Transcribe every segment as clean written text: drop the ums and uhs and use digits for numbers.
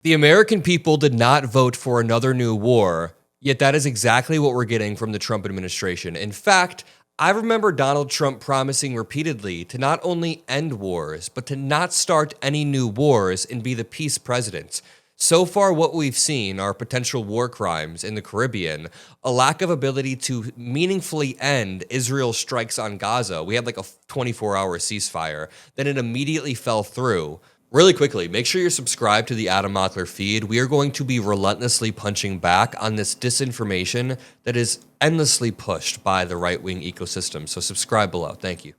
The American people did not vote for another new war, yet that is exactly what we're getting from the Trump administration. In fact, I remember Donald Trump promising repeatedly to not only end wars, but to not start any new wars and be the peace president. So far, what we've seen are potential war crimes in the Caribbean, a lack of ability to meaningfully end Israel's strikes on Gaza. We had like a 24-hour ceasefire, then it immediately fell through. Really quickly, make sure you're subscribed to the Adam Mockler feed. We are going to be relentlessly punching back on this disinformation that is endlessly pushed by the right-wing ecosystem. So subscribe below. Thank you.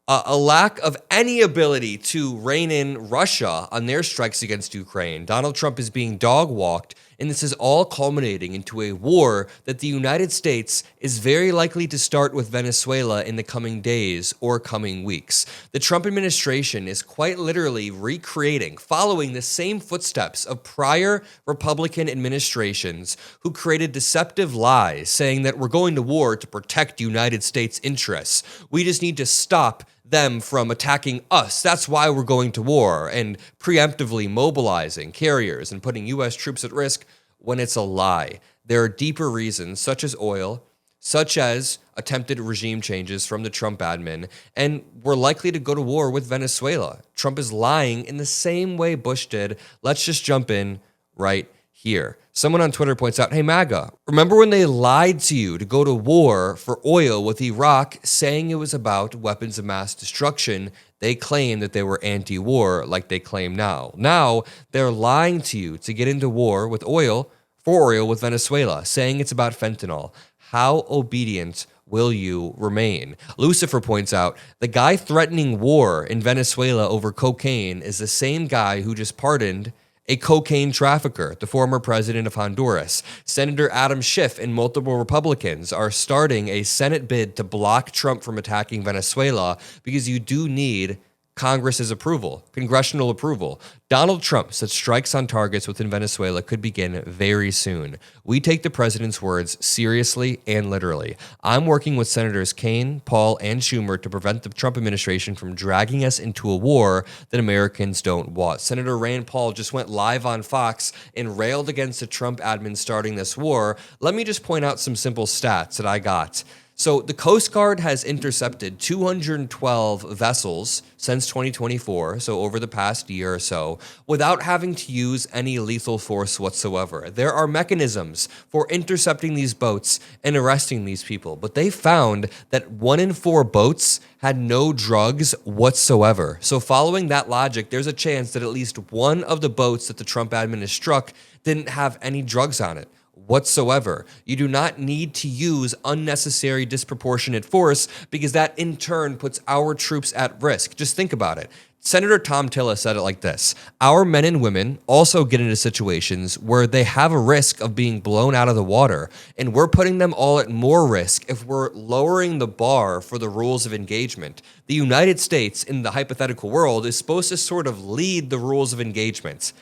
A lack of any ability to rein in Russia on their strikes against Ukraine. Donald Trump is being dog-walked, and this is all culminating into a war that the United States is very likely to start with Venezuela in the coming days or coming weeks. The Trump administration is quite literally recreating, following the same footsteps of prior Republican administrations who created deceptive lies saying that we're going to war to protect United States interests. We just need to stop them from attacking us. That's why we're going to war, and preemptively mobilizing carriers and putting U.S. troops at risk when it's a lie. There are deeper reasons, such as oil, such as attempted regime changes from the Trump admin, and we're likely to go to war with Venezuela. Trump is lying in the same way Bush did. Let's just jump in right here. Someone on Twitter points out, hey, MAGA, remember when they lied to you to go to war for oil with Iraq, saying it was about weapons of mass destruction? They claim that they were anti-war like they claim now. Now, they're lying to you to get into war with oil, for oil with Venezuela, saying it's about fentanyl. How obedient will you remain? Lucifer points out, the guy threatening war in Venezuela over cocaine is the same guy who just pardoned a cocaine trafficker, the former president of Honduras. Senator Adam Schiff and multiple Republicans are starting a Senate bid to block Trump from attacking Venezuela because you do need Congress's approval, congressional approval. Donald Trump said strikes on targets within Venezuela could begin very soon. We take the president's words seriously and literally. I'm working with Senators Kaine, Paul, and Schumer to prevent the Trump administration from dragging us into a war that Americans don't want. Senator Rand Paul just went live on Fox and railed against the Trump admin starting this war. Let me just point out some simple stats that I got. So the Coast Guard has intercepted 212 vessels since 2024, so over the past year or so, without having to use any lethal force whatsoever. There are mechanisms for intercepting these boats and arresting these people, but they found that 1 in 4 boats had no drugs whatsoever. So following that logic, there's a chance that at least one of the boats that the Trump admin has struck didn't have any drugs on it whatsoever. You do not need to use unnecessary disproportionate force because that in turn puts our troops at risk. Just think about it. Senator Tom Tillis said it like this: our men and women also get into situations where they have a risk of being blown out of the water, and we're putting them all at more risk if we're lowering the bar for the rules of engagement. The United States, in the hypothetical world, is supposed to sort of lead the rules of engagement,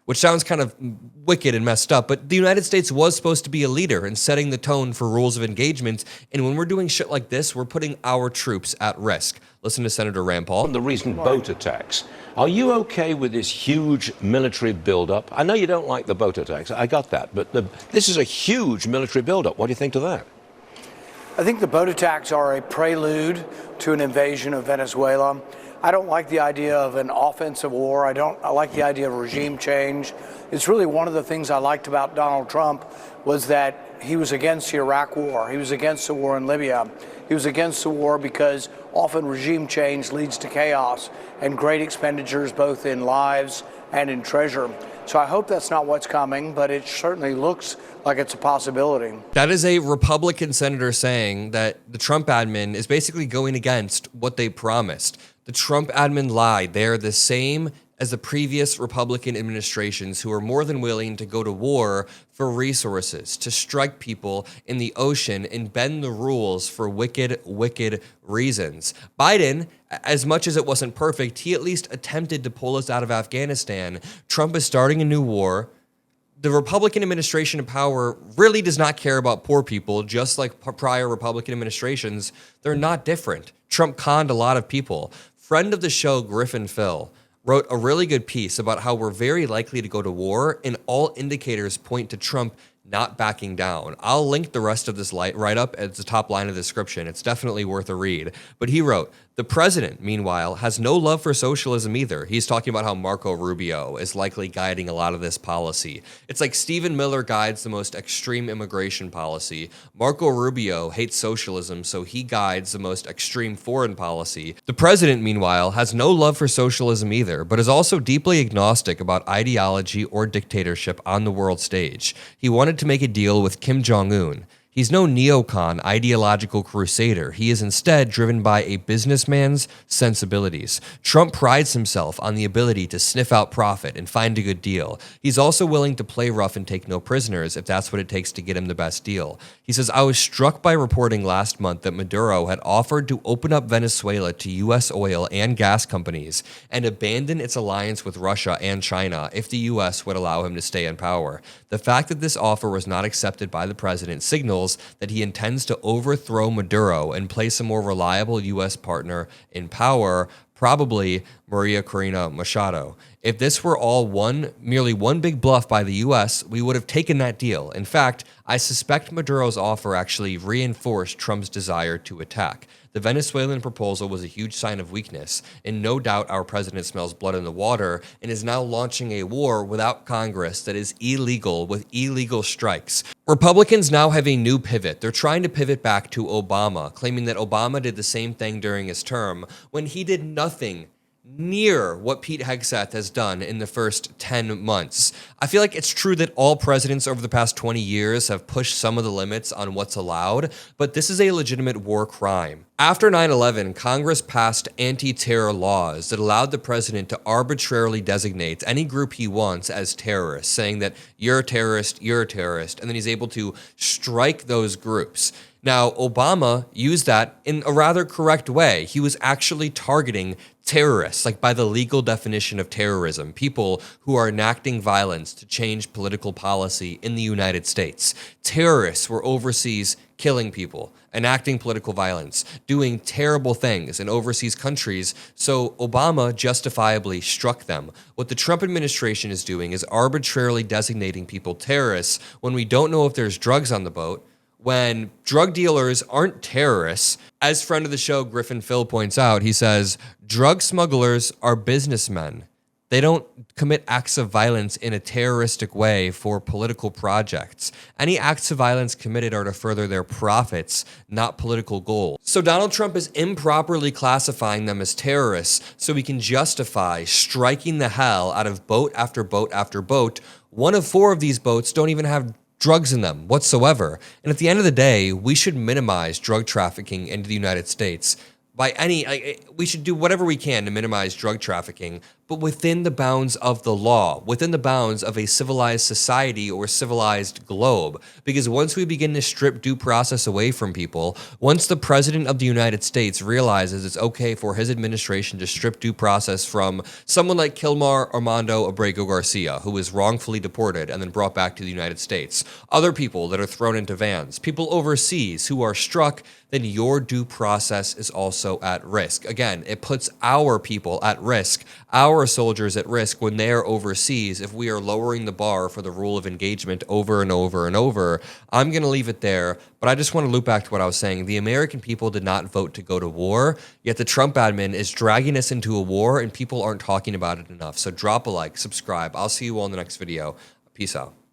which sounds kind of wicked and messed up, but the United States was supposed to be a leader in setting the tone for rules of engagement, and when we're doing shit like this, we're putting our troops at risk. Listen to Senator Rand Paul. The recent boat attacks. Are you okay with this huge military buildup? I know you don't like the boat attacks, I got that, but this is a huge military buildup. What do you think to that? I think the boat attacks are a prelude to an invasion of Venezuela. I don't like the idea of an offensive war. I like the idea of regime change. It's really one of the things I liked about Donald Trump was that he was against the Iraq war. He was against the war in Libya. He was against the war because often regime change leads to chaos and great expenditures both in lives and in treasure. So I hope that's not what's coming, but it certainly looks like it's a possibility. That is a Republican senator saying that the Trump admin is basically going against what they promised. The Trump admin lied. They are the same as the previous Republican administrations who are more than willing to go to war for resources, to strike people in the ocean and bend the rules for wicked, wicked reasons. Biden, as much as it wasn't perfect, he at least attempted to pull us out of Afghanistan. Trump is starting a new war. The Republican administration in power really does not care about poor people, just like prior Republican administrations. They're not different. Trump conned a lot of people. Friend of the show, Griffin Phil, wrote a really good piece about how we're very likely to go to war, and all indicators point to Trump not backing down. I'll link the rest of this write-up at the top line of the description. It's definitely worth a read. But he wrote, the president, meanwhile, has no love for socialism either. He's talking about how Marco Rubio is likely guiding a lot of this policy. It's like Stephen Miller guides the most extreme immigration policy. Marco Rubio hates socialism, so he guides the most extreme foreign policy. The president, meanwhile, has no love for socialism either, but is also deeply agnostic about ideology or dictatorship on the world stage. He wanted to make a deal with Kim Jong-un. He's no neocon ideological crusader. He is instead driven by a businessman's sensibilities. Trump prides himself on the ability to sniff out profit and find a good deal. He's also willing to play rough and take no prisoners if that's what it takes to get him the best deal. He says, I was struck by reporting last month that Maduro had offered to open up Venezuela to U.S. oil and gas companies and abandon its alliance with Russia and China if the U.S. would allow him to stay in power. The fact that this offer was not accepted by the president signals that he intends to overthrow Maduro and place a more reliable U.S. partner in power, probably Maria Corina Machado. If this were all merely one big bluff by the U.S., we would have taken that deal. In fact, I suspect Maduro's offer actually reinforced Trump's desire to attack. The Venezuelan proposal was a huge sign of weakness, and no doubt our president smells blood in the water and is now launching a war without Congress that is illegal with illegal strikes. Republicans now have a new pivot. They're trying to pivot back to Obama, claiming that Obama did the same thing during his term when he did nothing near what Pete Hegseth has done in the first 10 months. I feel like it's true that all presidents over the past 20 years have pushed some of the limits on what's allowed, but this is a legitimate war crime. After 9/11, Congress passed anti-terror laws that allowed the president to arbitrarily designate any group he wants as terrorists, saying that you're a terrorist, and then he's able to strike those groups. Now, Obama used that in a rather correct way. He was actually targeting terrorists, like by the legal definition of terrorism, people who are enacting violence to change political policy in the United States. Terrorists were overseas killing people, enacting political violence, doing terrible things in overseas countries, so Obama justifiably struck them. What the Trump administration is doing is arbitrarily designating people terrorists when we don't know if there's drugs on the boat, when drug dealers aren't terrorists. As friend of the show Griffin Phil points out, he says, drug smugglers are businessmen. They don't commit acts of violence in a terroristic way for political projects. Any acts of violence committed are to further their profits, not political goals. So Donald Trump is improperly classifying them as terrorists so he can justify striking the hell out of boat after boat after boat. One of 4 of these boats don't even have drugs in them whatsoever. And at the end of the day, we should minimize drug trafficking into the United States. We should do whatever we can to minimize drug trafficking, but within the bounds of the law, within the bounds of a civilized society or civilized globe. Because once we begin to strip due process away from people, once the president of the United States realizes it's okay for his administration to strip due process from someone like Kilmar Armando Abrego Garcia, who was wrongfully deported and then brought back to the United States, other people that are thrown into vans, people overseas who are struck, then your due process is also at risk. Again, it puts our people at risk, our soldiers at risk when they're overseas if we are lowering the bar for the rule of engagement over and over and over. I'm going to leave it there, but I just want to loop back to what I was saying. The American people did not vote to go to war, yet the Trump admin is dragging us into a war and people aren't talking about it enough. So drop a like, subscribe. I'll see you all in the next video. Peace out.